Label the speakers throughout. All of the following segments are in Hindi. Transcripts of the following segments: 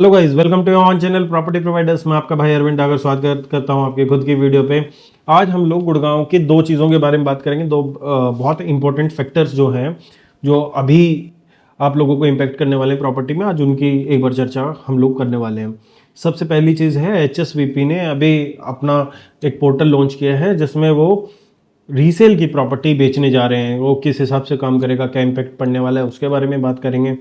Speaker 1: Hello guys, welcome to on channel property providers. मैं आपका भाई अरविंद डागर स्वागत करता हूं आपकी खुद की वीडियो पे। आज हम लोग गुड़गांव की दो चीज़ों के बारे में बात करेंगे। दो बहुत इंपॉर्टेंट फैक्टर्स जो हैं, जो अभी आप लोगों को इम्पैक्ट करने वाले हैं प्रॉपर्टी में, आज उनकी एक बार चर्चा हम लोग करने वाले हैं। सबसे पहली चीज़ है, HSVP ने अभी अपना एक पोर्टल लॉन्च किया है जिसमें वो रीसेल की प्रॉपर्टी बेचने जा रहे हैं। वो किस हिसाब से काम करेगा, क्या इम्पैक्ट पड़ने वाला है, उसके बारे में बात करेंगे।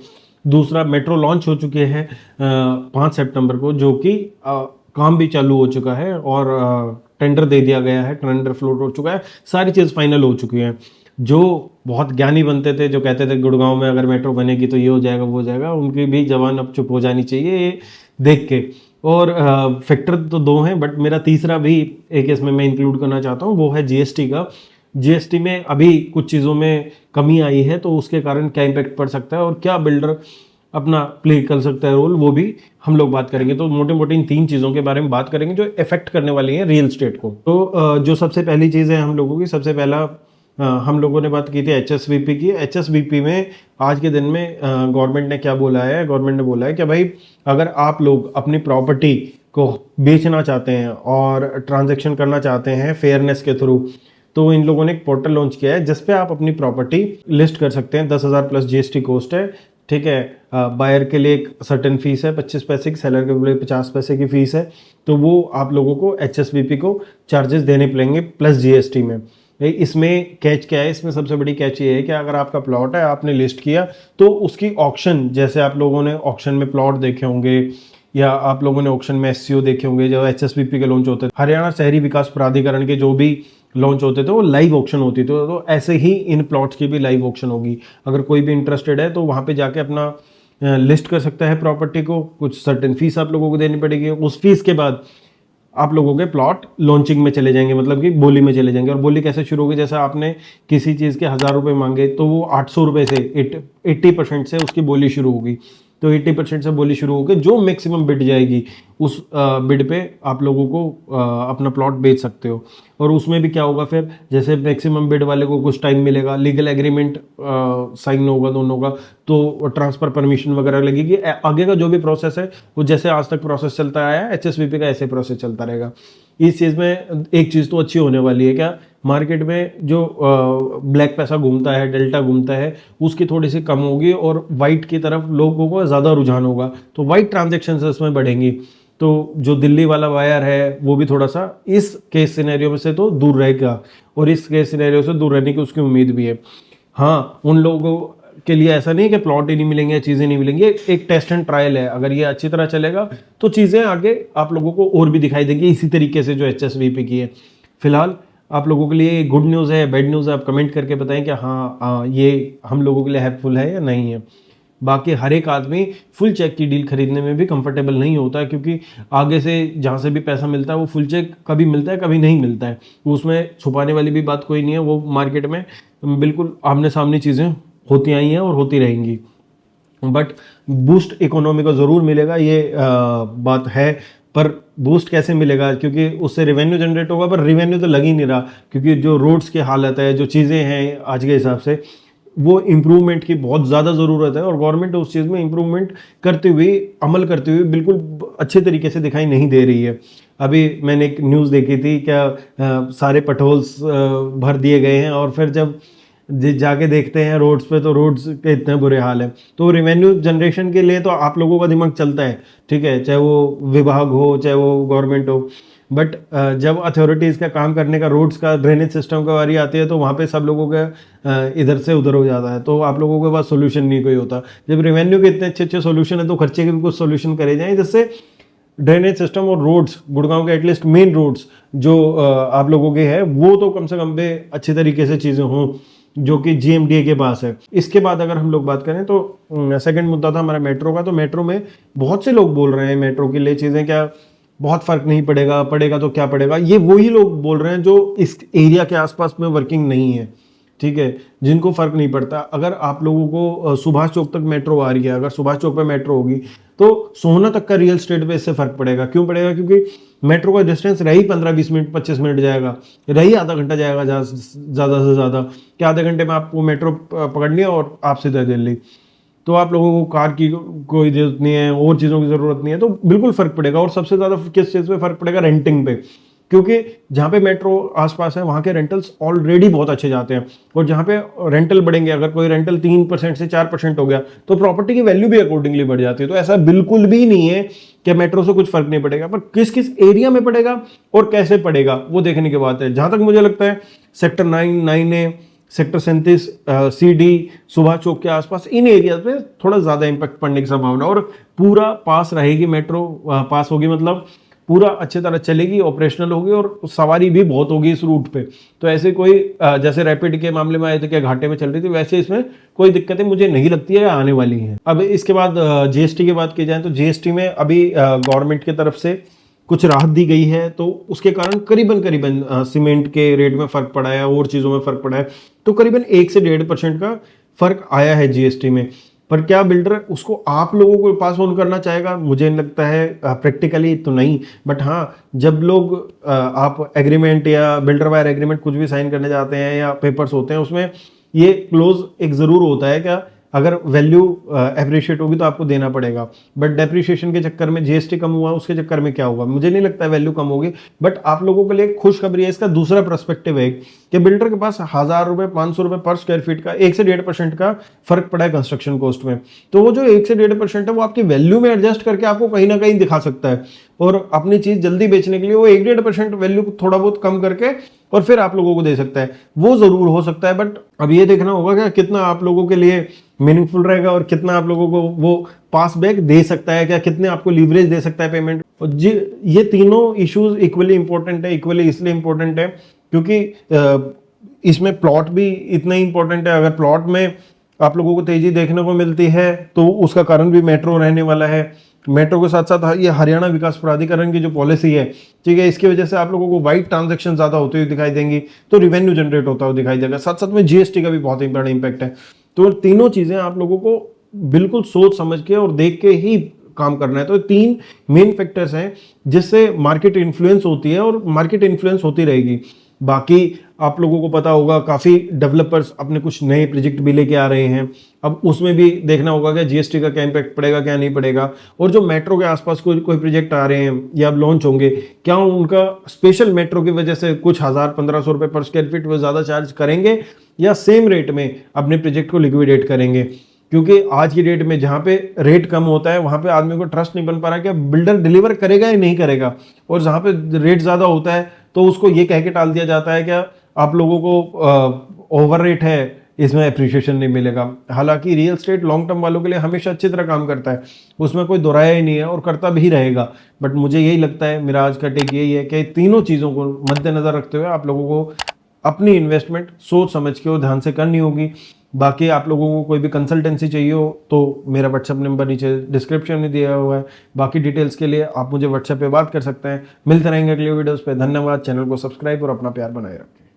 Speaker 1: दूसरा, मेट्रो लॉन्च हो चुकी है 5 सितंबर को, जो कि काम भी चालू हो चुका है और टेंडर दे दिया गया है, टेंडर फ्लोट हो चुका है, सारी चीज़ फाइनल हो चुकी है। जो बहुत ज्ञानी बनते थे, जो कहते थे गुड़गांव में अगर मेट्रो बनेगी तो ये हो जाएगा वो हो जाएगा, उनकी भी जबान अब चुप हो जानी चाहिए ये देख के। और फैक्टर तो दो हैं, बट मेरा तीसरा भी एक इसमें मैं इंक्लूड करना चाहता हूँ, वो है GST का। GST में अभी कुछ चीज़ों में कमी आई है, तो उसके कारण क्या इम्पैक्ट पड़ सकता है और क्या बिल्डर अपना प्ले कर सकता है रोल, वो भी हम लोग बात करेंगे। तो मोटे मोटे इन तीन चीज़ों के बारे में बात करेंगे जो इफेक्ट करने वाली है रियल स्टेट को। तो जो सबसे पहली चीज़ है हम लोगों की, सबसे पहला हम लोगों ने बात की थी HSVP की। HSVP में आज के दिन में गवर्नमेंट ने क्या बोला है, गवर्नमेंट ने बोला है कि भाई अगर आप लोग अपनी प्रॉपर्टी को बेचना चाहते हैं और ट्रांजैक्शन करना चाहते हैं फेयरनेस के थ्रू, तो इन लोगों ने एक पोर्टल लॉन्च किया है जिस पे आप अपनी प्रॉपर्टी लिस्ट कर सकते हैं। 10,000 प्लस GST कॉस्ट है, ठीक है। बायर के लिए एक सर्टेन फीस है 25 पैसे की, सेलर के लिए 50 पैसे की फीस है। तो वो आप लोगों को HSVP को चार्जेस देने पड़ेंगे प्लस GST में। इसमें कैच क्या है, इसमें सबसे बड़ी कैच ये है कि अगर आपका प्लॉट है, आपने लिस्ट किया, तो उसकी ऑक्शन, जैसे आप लोगों ने ऑक्शन में प्लॉट देखे होंगे या आप लोगों ने ऑक्शन में SCO देखे होंगे, जो HSVP के लॉन्च होते थे, हरियाणा शहरी विकास प्राधिकरण के जो भी लॉन्च होते थे वो लाइव ऑक्शन होती थी। तो ऐसे ही इन प्लॉट्स की भी लाइव ऑक्शन होगी। अगर कोई भी इंटरेस्टेड है तो वहाँ पे जाके अपना लिस्ट कर सकता है प्रॉपर्टी को। कुछ सर्टेन फीस आप लोगों को देनी पड़ेगी। उस फीस के बाद आप लोगों के प्लॉट लॉन्चिंग में चले जाएंगे, मतलब कि बोली में चले जाएंगे। और बोली कैसे शुरू होगी, जैसे आपने किसी चीज़ के 1,000 रुपये मांगे तो वो 800 रुपये से 80% से उसकी बोली शुरू होगी। तो 80% से बोली शुरू होकर जो मैक्सिमम बिड जाएगी उस बिड पे आप लोगों को अपना प्लॉट बेच सकते हो। और उसमें भी क्या होगा फिर, जैसे मैक्सिमम बिड वाले को कुछ टाइम मिलेगा, लीगल एग्रीमेंट साइन होगा दोनों का, तो ट्रांसफर परमिशन वगैरह लगेगी। आगे का जो भी प्रोसेस है वो जैसे आज तक प्रोसेस चलता आया है, HSVP का ऐसे प्रोसेस चलता रहेगा। इस चीज़ में एक चीज़ तो अच्छी होने वाली है, क्या मार्केट में जो ब्लैक पैसा घूमता है, डेल्टा घूमता है, उसकी थोड़ी सी कम होगी और वाइट की तरफ लोगों को ज़्यादा रुझान होगा, तो वाइट ट्रांजेक्शन इसमें बढ़ेंगी। तो जो दिल्ली वाला वायर है वो भी थोड़ा सा इस केस सिनेरियो में से तो दूर रहेगा, और इस केस सिनेरियो से दूर रहने की उसकी उम्मीद भी है। हाँ, उन लोगों के लिए ऐसा नहीं है कि प्लॉट ही नहीं मिलेंगे, चीज़ें नहीं मिलेंगी, एक टेस्ट एंड ट्रायल है। अगर ये अच्छी तरह चलेगा तो चीज़ें आगे आप लोगों को और भी दिखाई देंगी इसी तरीके से जो HSVP की है। फिलहाल आप लोगों के लिए गुड न्यूज़ है, बैड न्यूज़ है, आप कमेंट करके बताएं कि हाँ ये हम लोगों के लिए हेल्पफुल है या नहीं है। बाकी हर एक आदमी फुल चेक की डील खरीदने में भी कंफर्टेबल नहीं होता है, क्योंकि आगे से जहाँ से भी पैसा मिलता है वो फुल चेक कभी मिलता है कभी नहीं मिलता है। उसमें छुपाने वाली भी बात कोई नहीं है, वो मार्केट में बिल्कुल आमने सामने चीज़ें होती आई हैं और होती रहेंगी। बट बूस्ट इकोनॉमी को ज़रूर मिलेगा, ये बात है। पर बूस्ट कैसे मिलेगा, क्योंकि उससे रेवेन्यू जनरेट होगा, पर रेवेन्यू तो लग ही नहीं रहा, क्योंकि जो रोड्स की हालत है, जो चीज़ें हैं आज के हिसाब से, वो इम्प्रूवमेंट की बहुत ज़्यादा ज़रूरत है। और गवर्नमेंट उस चीज़ में इम्प्रूवमेंट करते हुए, अमल करते हुए बिल्कुल अच्छे तरीके से दिखाई नहीं दे रही है। अभी मैंने एक न्यूज़ देखी थी, क्या सारे पटहोल्स भर दिए गए हैं, और फिर जब जाके देखते हैं रोड्स पे तो रोड्स के इतने बुरे हाल है। तो रेवेन्यू जनरेशन के लिए तो आप लोगों का दिमाग चलता है, ठीक है, चाहे वो विभाग हो चाहे वो गवर्नमेंट हो। बट जब अथॉरिटीज़ का काम करने का, रोड्स का, ड्रेनेज सिस्टम का बारी आती है, तो वहाँ पे सब लोगों का इधर से उधर हो जाता है। तो आप लोगों के पास सोल्यूशन नहीं कोई होता। जब रेवेन्यू के इतने अच्छे अच्छे सोल्यूशन है तो खर्चे के भी कुछ सोल्यूशन करे जाएँ, जिससे ड्रेनेज सिस्टम और रोड्स, गुड़गांव के एटलीस्ट मेन रोड्स जो आप लोगों के हैं, वो तो कम से कम पे अच्छी तरीके से चीज़ें हों, जो कि GMDA के पास है। इसके बाद अगर हम लोग बात करें तो सेकंड मुद्दा था हमारा मेट्रो का। तो मेट्रो में बहुत से लोग बोल रहे हैं मेट्रो के लिए चीज़ें क्या बहुत फ़र्क नहीं पड़ेगा, पड़ेगा तो क्या पड़ेगा। ये वही लोग बोल रहे हैं जो इस एरिया के आसपास में वर्किंग नहीं है, ठीक है, जिनको फ़र्क नहीं पड़ता। अगर आप लोगों को सुभाष चौक तक मेट्रो आ रही है, अगर सुभाष चौक पे मेट्रो होगी तो सोहना तक का रियल स्टेट पे इससे फ़र्क पड़ेगा। क्यों पड़ेगा? क्योंकि मेट्रो का डिस्टेंस रही 15-20 मिनट, 25 मिनट जाएगा, रही आधा घंटा जाएगा ज़्यादा से ज़्यादा, कि आधे घंटे में आपको मेट्रो पकड़ लिया और आप सीधे दिल्ली। तो आप लोगों को कार की कोई जरूरत नहीं है, और चीज़ों की ज़रूरत नहीं है, तो बिल्कुल फ़र्क पड़ेगा। और सबसे ज़्यादा किस चीज़ पे फ़र्क पड़ेगा? रेंटिंग पे, क्योंकि जहाँ पे मेट्रो आसपास है वहाँ के रेंटल्स ऑलरेडी बहुत अच्छे जाते हैं, और जहाँ पे रेंटल बढ़ेंगे, अगर कोई रेंटल 3% से 4% हो गया तो प्रॉपर्टी की वैल्यू भी अकॉर्डिंगली बढ़ जाती है। तो ऐसा बिल्कुल भी नहीं है कि मेट्रो से कुछ फर्क नहीं पड़ेगा, पर किस किस एरिया में पड़ेगा और कैसे पड़ेगा वो देखने की बात है। जहाँ तक मुझे लगता है sector 9, 9A, sector 37, CD, Subhash Chowk के आसपास, इन एरिया पे थोड़ा ज़्यादा इम्पैक्ट पड़ने की संभावना, और पूरा पास रहेगी मेट्रो, पास होगी मतलब पूरा अच्छी तरह चलेगी, ऑपरेशनल होगी, और सवारी भी बहुत होगी इस रूट पे। तो ऐसे कोई जैसे रैपिड के मामले में आए थे कि घाटे में चल रही थी, वैसे इसमें कोई दिक्कतें मुझे नहीं लगती है आने वाली हैं। अब इसके बाद GST की बात की जाए तो GST में अभी गवर्नमेंट की तरफ से कुछ राहत दी गई है, तो उसके कारण करीबन सीमेंट के रेट में फर्क पड़ा है और चीज़ों में फर्क पड़ा है, तो करीबन 1 से 1.5% का फर्क आया है GST में। पर क्या बिल्डर उसको आप लोगों को पास ऑन करना चाहेगा? मुझे नहीं लगता है, प्रैक्टिकली तो नहीं। बट हाँ, जब लोग आप एग्रीमेंट या बिल्डर वायर एग्रीमेंट कुछ भी साइन करने जाते हैं या पेपर्स होते हैं, उसमें ये क्लोज एक ज़रूर होता है क्या, अगर वैल्यू एप्रिशिएट होगी तो आपको देना पड़ेगा। बट डेप्रिशिएशन के चक्कर में GST कम हुआ, उसके चक्कर में क्या होगा? मुझे नहीं लगता है वैल्यू कम होगी। बट आप लोगों के लिए खुशखबरी है, इसका दूसरा पर्सपेक्टिव है कि बिल्डर के पास 1000 रुपये 500 रुपये पर स्क्वायर फीट का 1 से 1.5% का फर्क पड़ा है कंस्ट्रक्शन कॉस्ट में। तो वो जो 1 से 1.5% है वो आपकी वैल्यू में एडजस्ट करके आपको कहीं ना कहीं दिखा सकता है, और अपनी चीज जल्दी बेचने के लिए वो 1-1.5% वैल्यू को थोड़ा बहुत कम करके और फिर आप लोगों को दे सकता है। वो जरूर हो सकता है, बट अब ये देखना होगा कि कितना आप लोगों के लिए मीनिंगफुल रहेगा और कितना आप लोगों को वो पास बैक दे सकता है, क्या कितने आपको लीवरेज दे सकता है पेमेंट। और ये तीनों इश्यूज इक्वली इंपॉर्टेंट है। इक्वली इसलिए इंपॉर्टेंट है क्योंकि इसमें प्लॉट भी इतना ही इंपॉर्टेंट है। अगर प्लॉट में आप लोगों को तेजी देखने को मिलती है तो उसका कारण भी मेट्रो रहने वाला है। मेट्रो के साथ साथ ये हरियाणा विकास प्राधिकरण की जो पॉलिसी है, ठीक है, इसकी वजह से आप लोगों को वाइड ट्रांजैक्शन ज्यादा होते हुए दिखाई देंगी, तो रिवेन्यू जनरेट होता हुआ दिखाई देगा। साथ साथ में GST का भी बहुत ही बड़ा इंपैक्ट है। तो तीनों चीजें आप लोगों को बिल्कुल सोच समझ के और देख के ही काम करना है। तो 3 मेन फैक्टर्स हैं जिससे मार्केट इन्फ्लुएंस होती है और मार्केट इन्फ्लुएंस होती रहेगी। बाकी आप लोगों को पता होगा काफ़ी डेवलपर्स अपने कुछ नए प्रोजेक्ट भी लेके आ रहे हैं। अब उसमें भी देखना होगा कि GST का क्या इम्पैक्ट पड़ेगा, क्या नहीं पड़ेगा। और जो मेट्रो के आसपास कोई प्रोजेक्ट आ रहे हैं या अब लॉन्च होंगे, क्या उनका स्पेशल मेट्रो की वजह से कुछ 1000-1500 रुपये पर स्क्वायर फीट वो ज़्यादा चार्ज करेंगे या सेम रेट में अपने प्रोजेक्ट को लिक्विडेट करेंगे। क्योंकि आज की डेट में जहाँ पे रेट कम होता है वहाँ पे आदमी को ट्रस्ट नहीं बन पा रहा कि बिल्डर डिलीवर करेगा या नहीं करेगा, और जहाँ पे रेट ज़्यादा होता है तो उसको ये कह के टाल दिया जाता है कि आप लोगों को ओवर रेट है, इसमें अप्रिशिएशन नहीं मिलेगा। हालांकि रियल स्टेट लॉन्ग टर्म वालों के लिए हमेशा अच्छी तरह काम करता है, उसमें कोई दोहराया ही नहीं है और करता भी रहेगा। बट मुझे यही लगता है, मेरा आज का टेक यही है कि तीनों चीज़ों को मद्देनजर रखते हुए आप लोगों को अपनी इन्वेस्टमेंट सोच समझ के और ध्यान से करनी होगी। बाकी आप लोगों को कोई भी कंसल्टेंसी चाहिए हो तो मेरा व्हाट्सएप नंबर नीचे डिस्क्रिप्शन में दिया हुआ है। बाकी डिटेल्स के लिए आप मुझे व्हाट्सएप पे बात कर सकते हैं। मिलते रहेंगे अगले वीडियोस पे। धन्यवाद। चैनल को सब्सक्राइब और अपना प्यार बनाए रखें।